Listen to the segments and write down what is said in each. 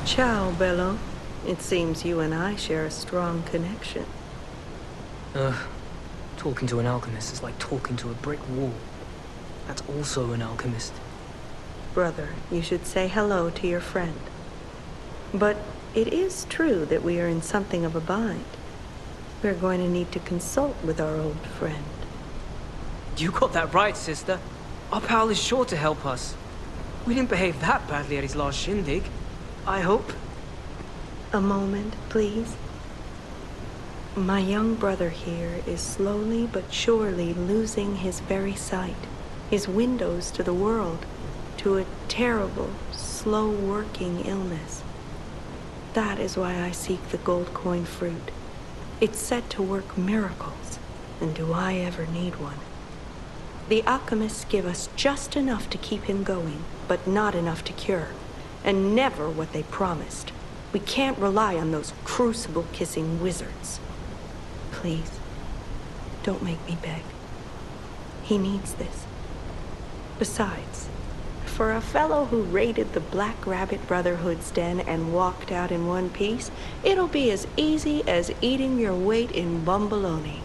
Ciao, Bello. It seems you and I share a strong connection. Talking to an alchemist is like talking to a brick wall. That's also an alchemist. Brother, you should say hello to your friend. But it is true that we are in something of a bind. We're going to need to consult with our old friend. You got that right, sister. Our pal is sure to help us. We didn't behave that badly at his last shindig. I hope. A moment, please. My young brother here is slowly but surely losing his very sight, his windows to the world, to a terrible, slow-working illness. That is why I seek the gold coin fruit. It's said to work miracles, and do I ever need one? The alchemists give us just enough to keep him going, but not enough to cure, and never what they promised. We can't rely on those crucible-kissing wizards. Please, don't make me beg. He needs this. Besides, for a fellow who raided the Black Rabbit Brotherhood's den and walked out in one piece, it'll be as easy as eating your weight in bumbaloni.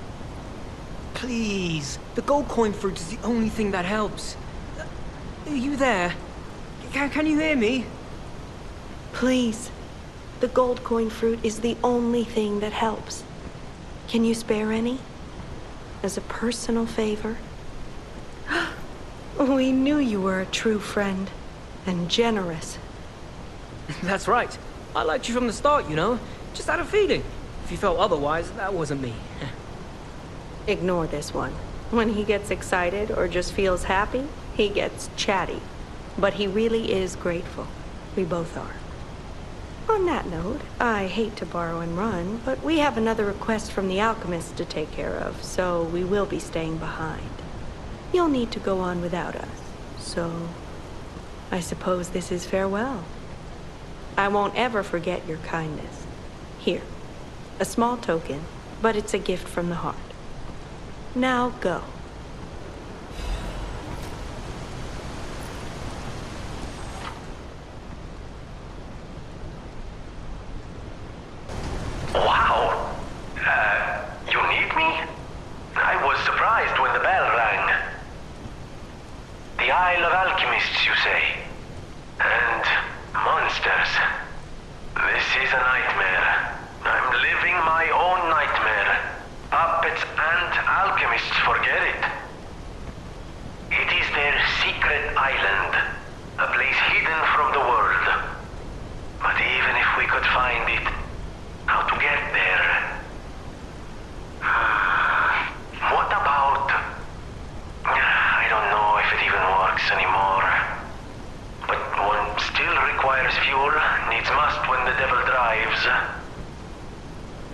Please. The gold coin fruit is the only thing that helps. Are you there? Can you hear me? Please. The gold coin fruit is the only thing that helps. Can you spare any? As a personal favor? We knew you were a true friend, and generous. That's right. I liked you from the start, you know? Just had a feeling. If you felt otherwise, that wasn't me. Ignore this one. When he gets excited or just feels happy, he gets chatty. But he really is grateful. We both are. On that note, I hate to borrow and run, but we have another request from the alchemist to take care of, so we will be staying behind. You'll need to go on without us, so I suppose this is farewell. I won't ever forget your kindness. Here, a small token, but it's a gift from the heart. Now go. Wow! You need me? I was surprised when the bell rang. The Isle of Alchemists, you say? And monsters. This is a nightmare. I'm living my own nightmare. Puppets and alchemists forget it. It is their secret island, a place hidden from the world. But even if we could find it, how to get there? What about... I don't know if it even works anymore. But one still requires fuel, needs must when the devil drives.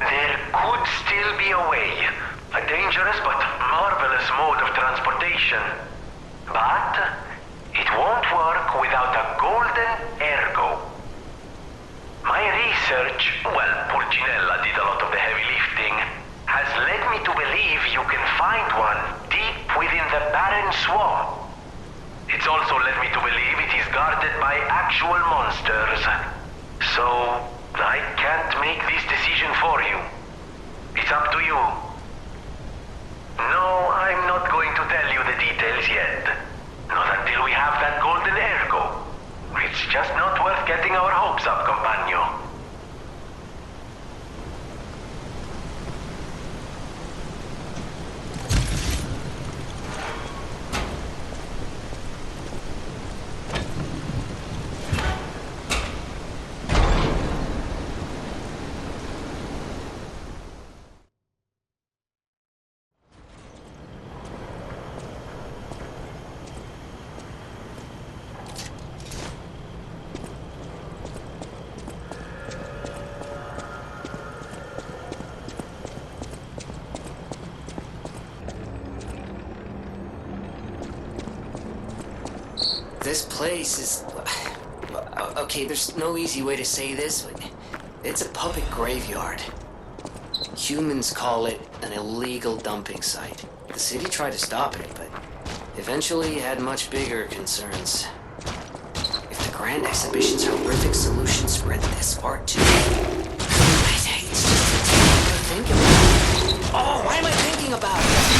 There could still be a way. A dangerous but marvelous mode of transportation. But it won't work without a golden ergo. My research, well, Pulcinella did a lot of the heavy lifting, has led me to believe you can find one deep within the barren swamp. It's also led me to believe it is guarded by actual monsters. So, I can't make this decision for you. It's up to you. No, I'm not going to tell you the details yet. Not until we have that golden ergo. It's just not worth getting our hopes up, compagno. This place is... Okay, there's no easy way to say this, but it's a puppet graveyard. Humans call it an illegal dumping site. The city tried to stop it, but eventually had much bigger concerns. If the Grand Exhibition's horrific solution spread this far too. It's just a thing to think about. Oh, why am I thinking about it?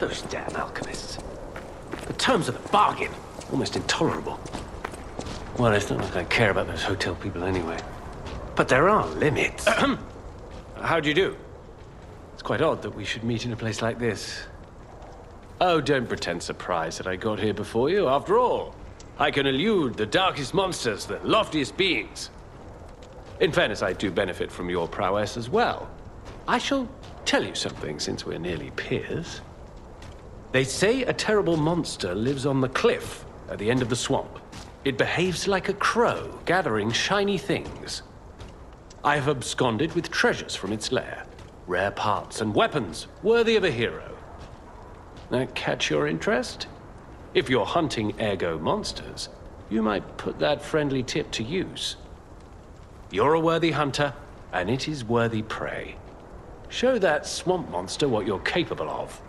Those damn alchemists. The terms of the bargain, almost intolerable. Well, it's not like I care about those hotel people anyway. But there are limits. How do you do? It's quite odd that we should meet in a place like this. Oh, don't pretend surprised that I got here before you. After all, I can elude the darkest monsters, the loftiest beings. In fairness, I do benefit from your prowess as well. I shall tell you something, since we're nearly peers. They say a terrible monster lives on the cliff at the end of the swamp. It behaves like a crow, gathering shiny things. I have absconded with treasures from its lair. Rare parts and weapons, worthy of a hero. That catch your interest? If you're hunting ergo monsters, you might put that friendly tip to use. You're a worthy hunter, and it is worthy prey. Show that swamp monster what you're capable of.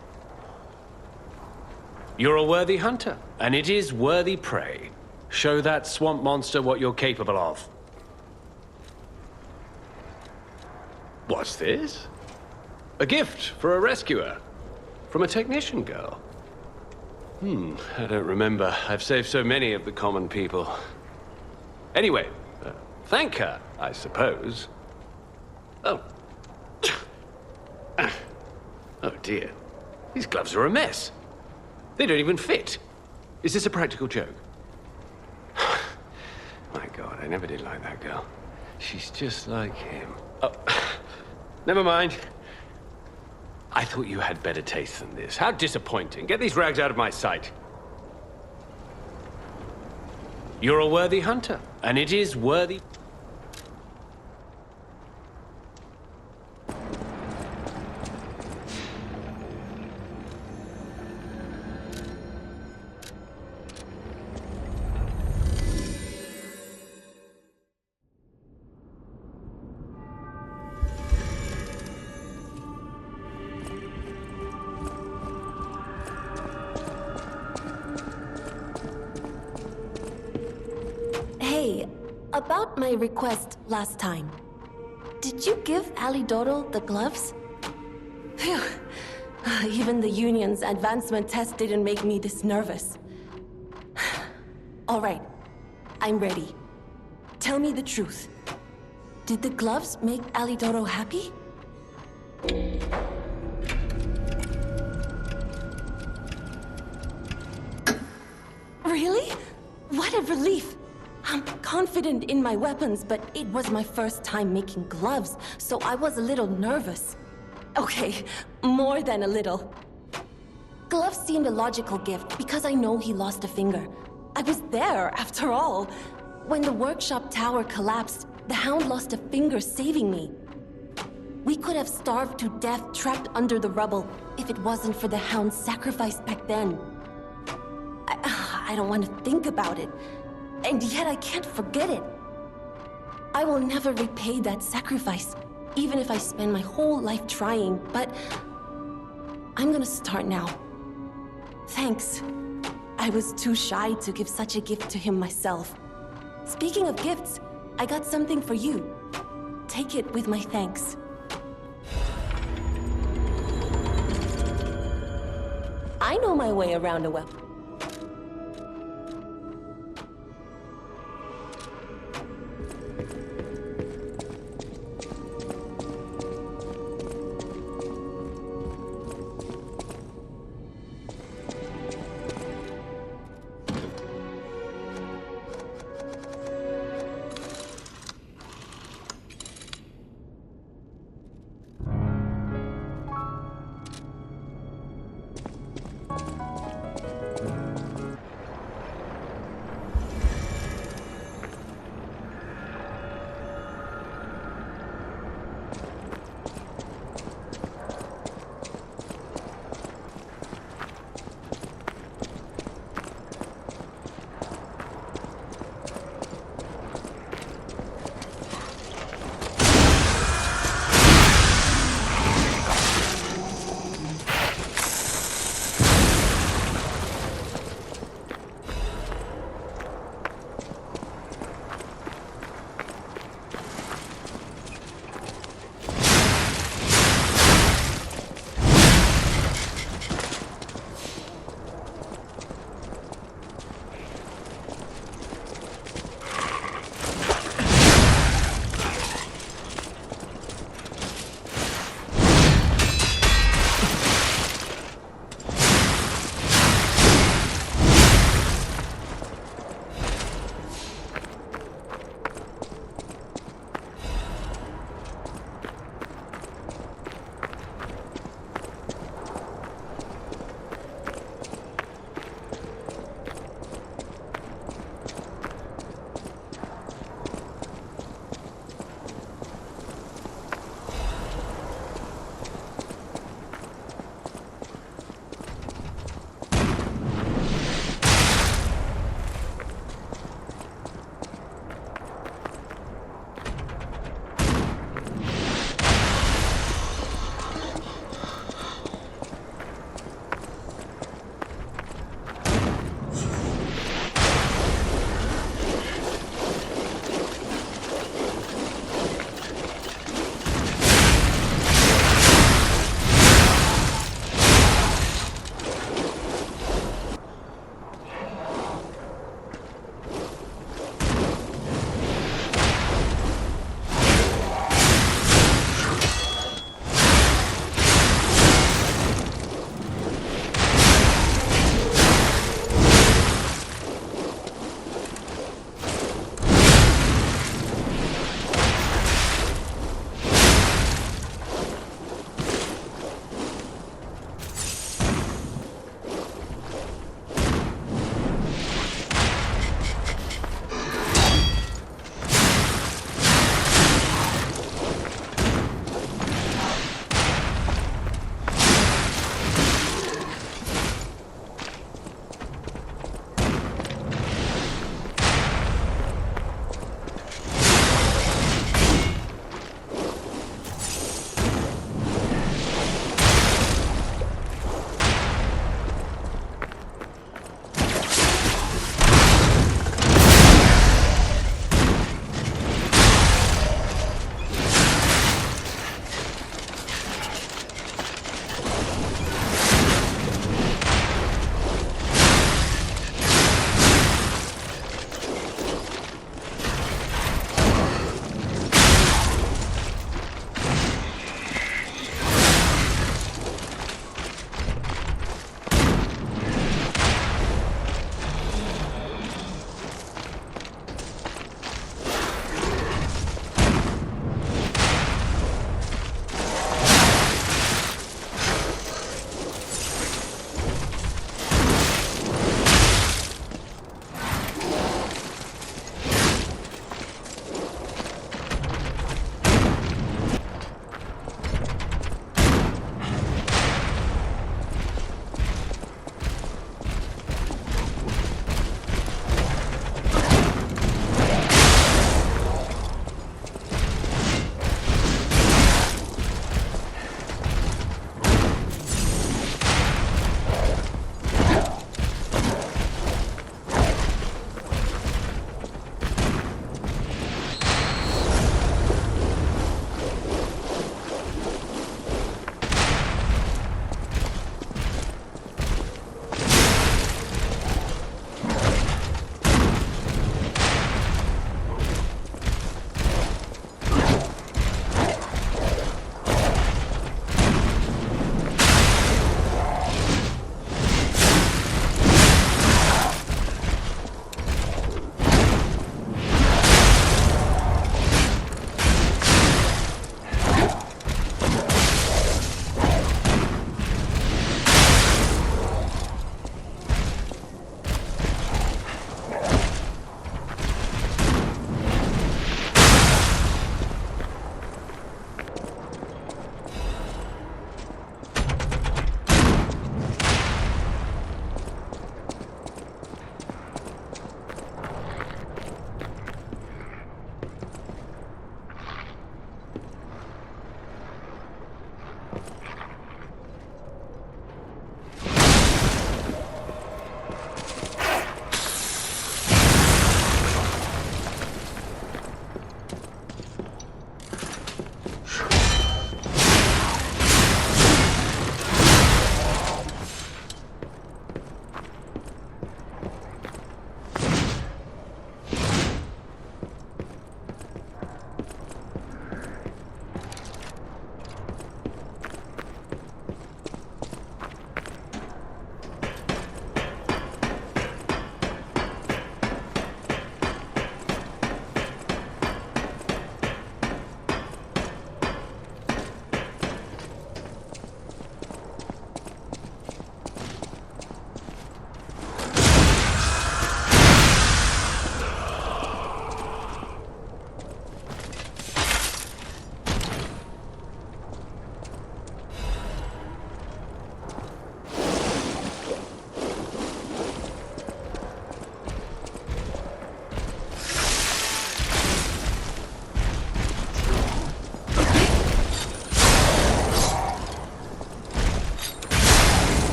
You're a worthy hunter, and it is worthy prey. Show that swamp monster what you're capable of. What's this? A gift for a rescuer. From a technician girl. I don't remember. I've saved so many of the common people. Anyway, thank her, I suppose. Oh. Oh dear. These gloves are a mess. They don't even fit. Is this a practical joke? My God, I never did like that girl. She's just like him. Oh, never mind. I thought you had better taste than this. How disappointing. Get these rags out of my sight. You're a worthy hunter, and it is worthy... About my request last time. Did you give Alidoro the gloves? Phew. Even the Union's advancement test didn't make me this nervous. All right, I'm ready. Tell me the truth. Did the gloves make Alidoro happy? Really? What a relief! I'm confident in my weapons, but it was my first time making gloves, so I was a little nervous. Okay, more than a little. Gloves seemed a logical gift because I know he lost a finger. I was there, after all. When the workshop tower collapsed, the Hound lost a finger saving me. We could have starved to death trapped under the rubble if it wasn't for the Hound's sacrifice back then. I don't want to think about it. And yet I can't forget it. I will never repay that sacrifice, even if I spend my whole life trying, but I'm gonna start now. Thanks. I was too shy to give such a gift to him myself. Speaking of gifts, I got something for you. Take it with my thanks. I know my way around a weapon.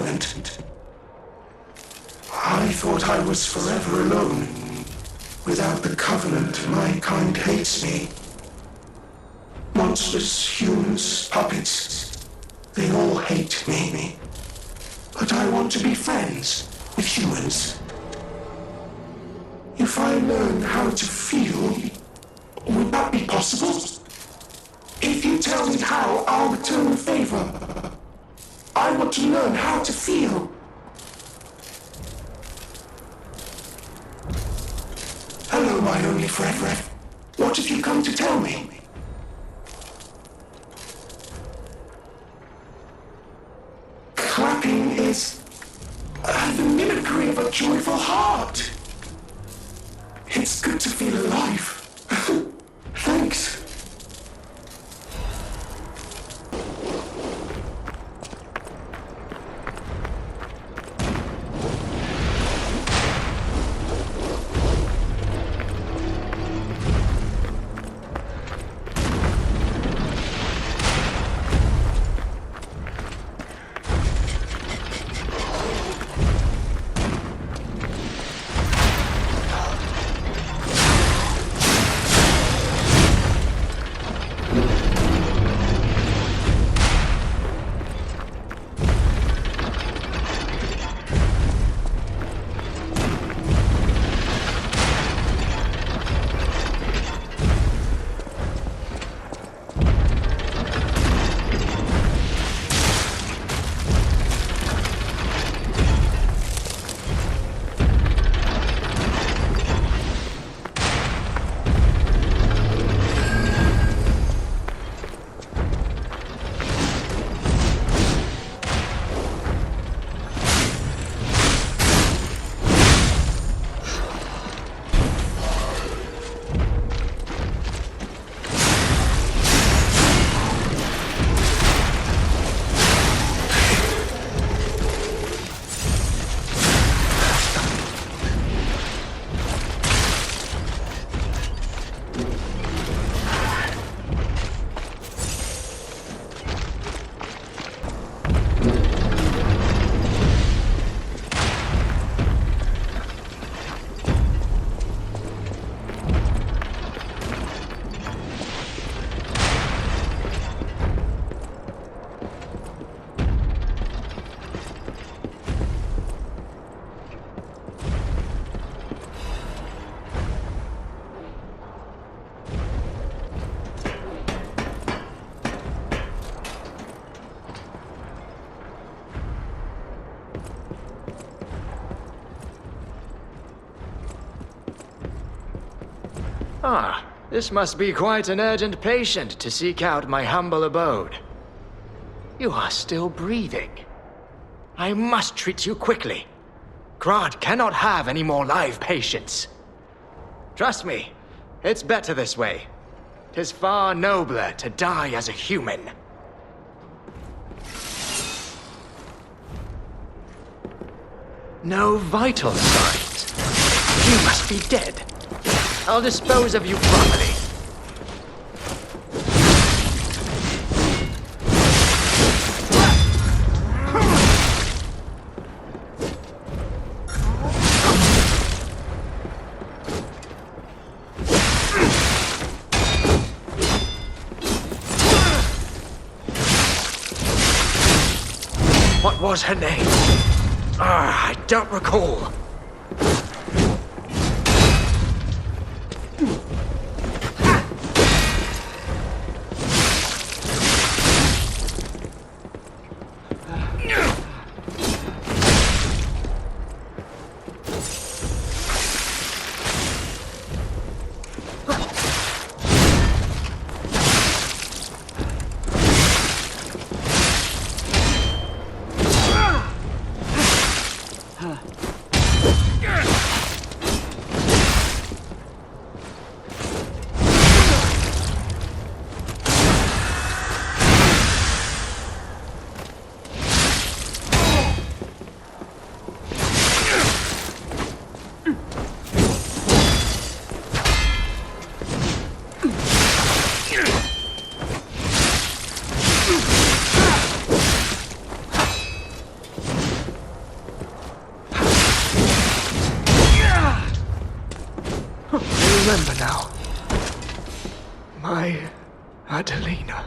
covenant. I thought I was forever alone. Without the covenant, my kind hates me. Monsters, humans, puppets, they all hate me. But I want to be friends with humans. If I learn how to feel, would that be possible? If you tell me how, I'll return the favor. I want to learn how to feel. Hello, my only friend. What have you come to tell me? Clapping is the mimicry of a joyful heart. It's good to feel alive. Thanks. Ah, this must be quite an urgent patient to seek out my humble abode. You are still breathing. I must treat you quickly. Krat cannot have any more live patients. Trust me, it's better this way. 'Tis far nobler to die as a human. No vital signs. You must be dead. I'll dispose of you properly. What was her name? I don't recall. remember now. My Adelina.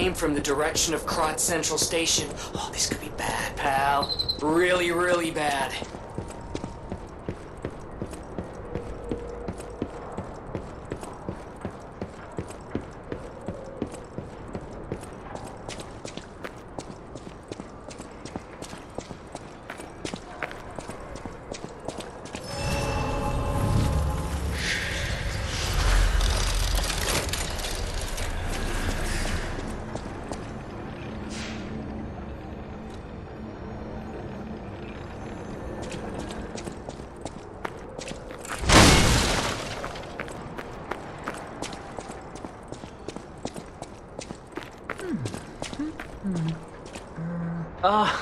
came from the direction of Krat Central Station. Oh, this could be bad, pal. Really, really bad.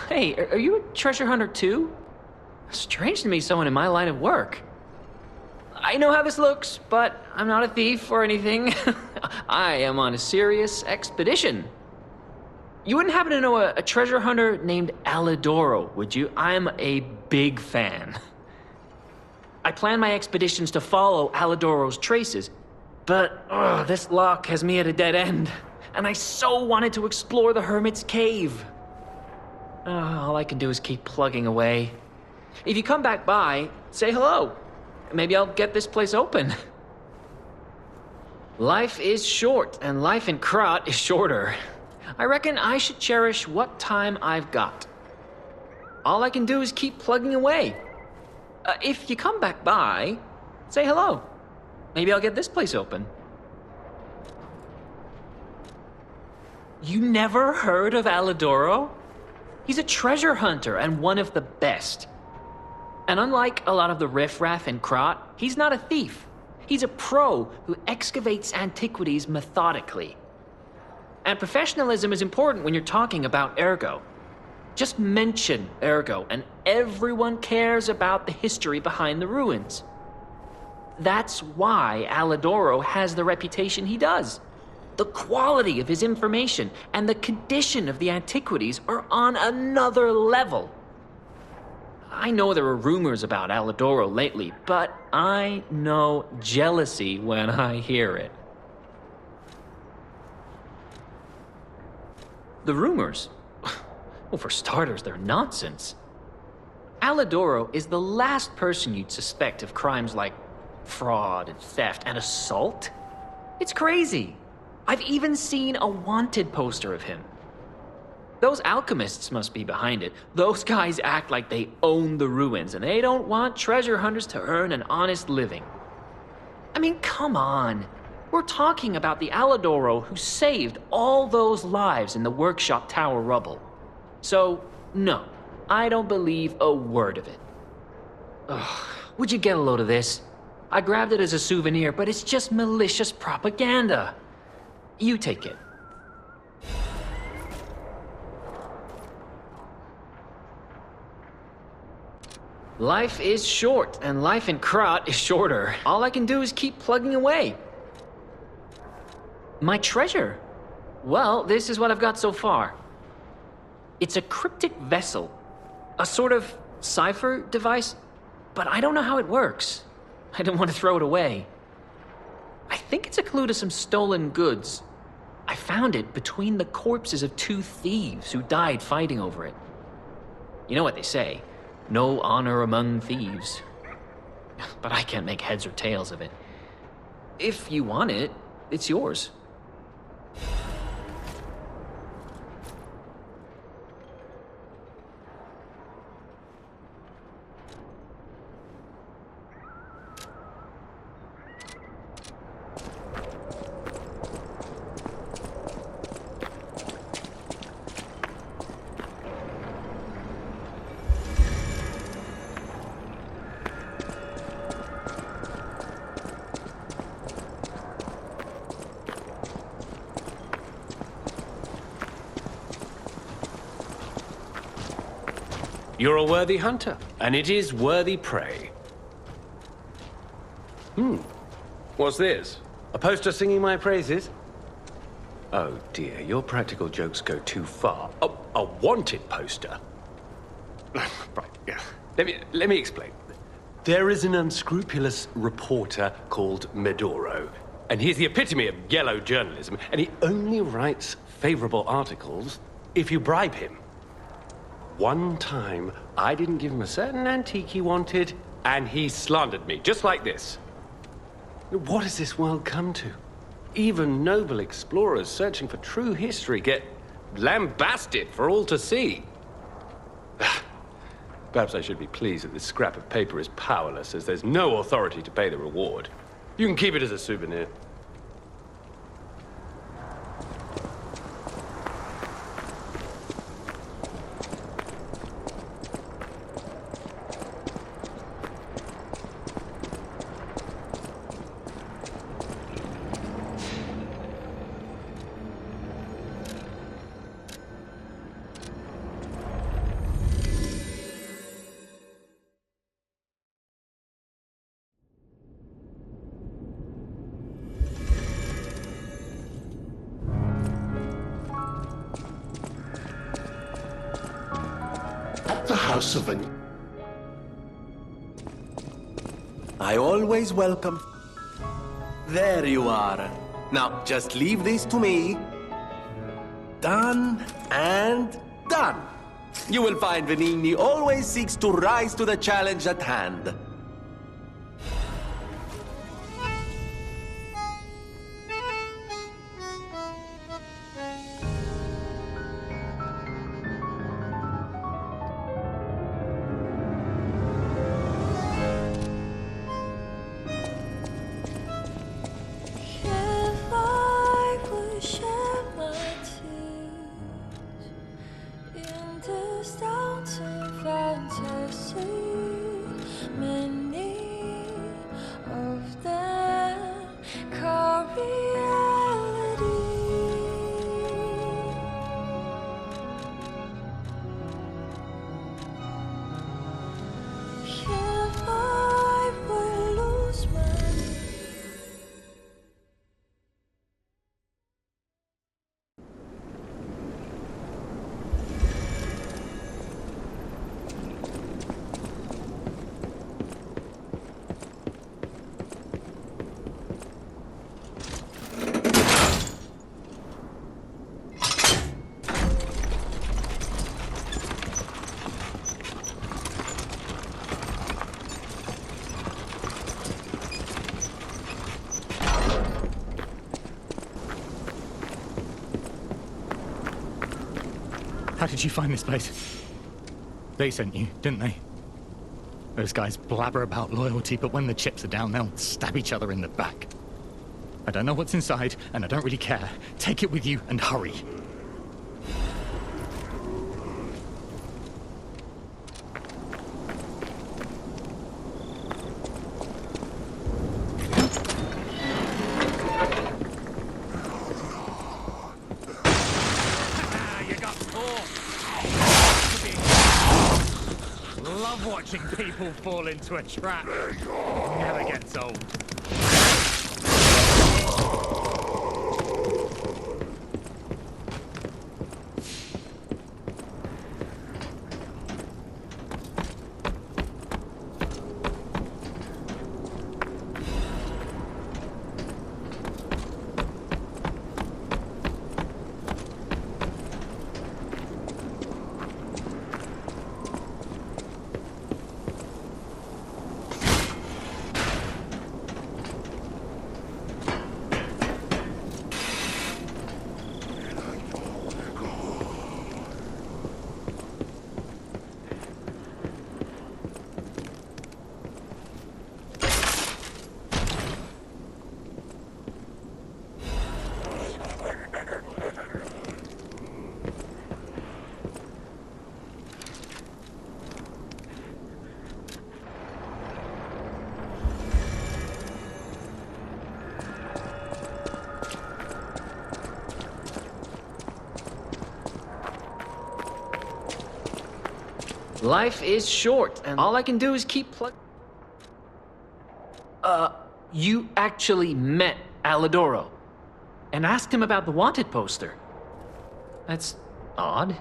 Hey, are you a treasure hunter too? Strange to me, someone in my line of work. I know how this looks, but I'm not a thief or anything. I am on a serious expedition. You wouldn't happen to know a treasure hunter named Alidoro, would you? I'm a big fan. I plan my expeditions to follow Alidoro's traces, but this lock has me at a dead end, and I so wanted to explore the Hermit's Cave. All I can do is keep plugging away. If you come back by, say hello. Maybe I'll get this place open. Life is short, and life in Krat is shorter. I reckon I should cherish what time I've got. All I can do is keep plugging away. If you come back by, say hello. Maybe I'll get this place open. You never heard of Alidoro? He's a treasure hunter and one of the best. And unlike a lot of the riffraff in Krat, he's not a thief. He's a pro who excavates antiquities methodically. And professionalism is important when you're talking about Ergo. Just mention Ergo and everyone cares about the history behind the ruins. That's why Alidoro has the reputation he does. The quality of his information and the condition of the antiquities are on another level. I know there are rumors about Alidoro lately, but I know jealousy when I hear it. The rumors? Well, for starters, they're nonsense. Alidoro is the last person you'd suspect of crimes like fraud and theft and assault. It's crazy. I've even seen a wanted poster of him. Those alchemists must be behind it. Those guys act like they own the ruins, and they don't want treasure hunters to earn an honest living. I mean, come on. We're talking about the Alidoro who saved all those lives in the workshop tower rubble. So, no, I don't believe a word of it. Ugh, would you get a load of this? I grabbed it as a souvenir, but it's just malicious propaganda. You take it. Life is short, and life in Krat is shorter. All I can do is keep plugging away. My treasure? Well, this is what I've got so far. It's a cryptic vessel. A sort of cipher device, but I don't know how it works. I don't want to throw it away. I think it's a clue to some stolen goods. I found it between the corpses of 2 thieves who died fighting over it. You know what they say, no honor among thieves. But I can't make heads or tails of it. If you want it, it's yours. You're a worthy hunter, and it is worthy prey. What's this? A poster singing my praises? Oh dear, your practical jokes go too far. A wanted poster? Right, yeah. Let me explain. There is an unscrupulous reporter called Medoro. And he's the epitome of yellow journalism, and he only writes favorable articles if you bribe him. One time, I didn't give him a certain antique he wanted, and he slandered me, just like this. What has this world come to? Even noble explorers searching for true history get lambasted for all to see. Perhaps I should be pleased that this scrap of paper is powerless, as there's no authority to pay the reward. You can keep it as a souvenir. The House of I always welcome. There you are. Now, just leave this to me. Done and done. You will find Venigni always seeks to rise to the challenge at hand. How did you find this place? They sent you, didn't they? Those guys blabber about loyalty, but when the chips are down, they'll stab each other in the back. I don't know what's inside, and I don't really care. Take it with you and hurry. Watching people fall into a trap never gets old. Life is short, and all I can do is keep you actually met Alidoro and asked him about the wanted poster. That's odd.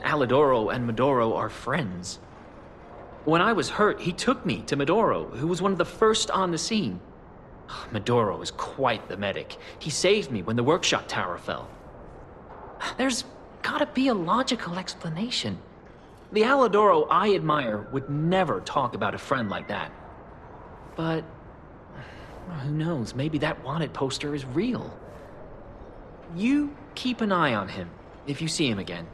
Alidoro and Medoro are friends. When I was hurt, he took me to Medoro, who was one of the first on the scene. Maduro is quite the medic. He saved me when the workshop tower fell. There's gotta be a logical explanation. The Alidoro I admire would never talk about a friend like that. But who knows, maybe that wanted poster is real. You keep an eye on him if you see him again.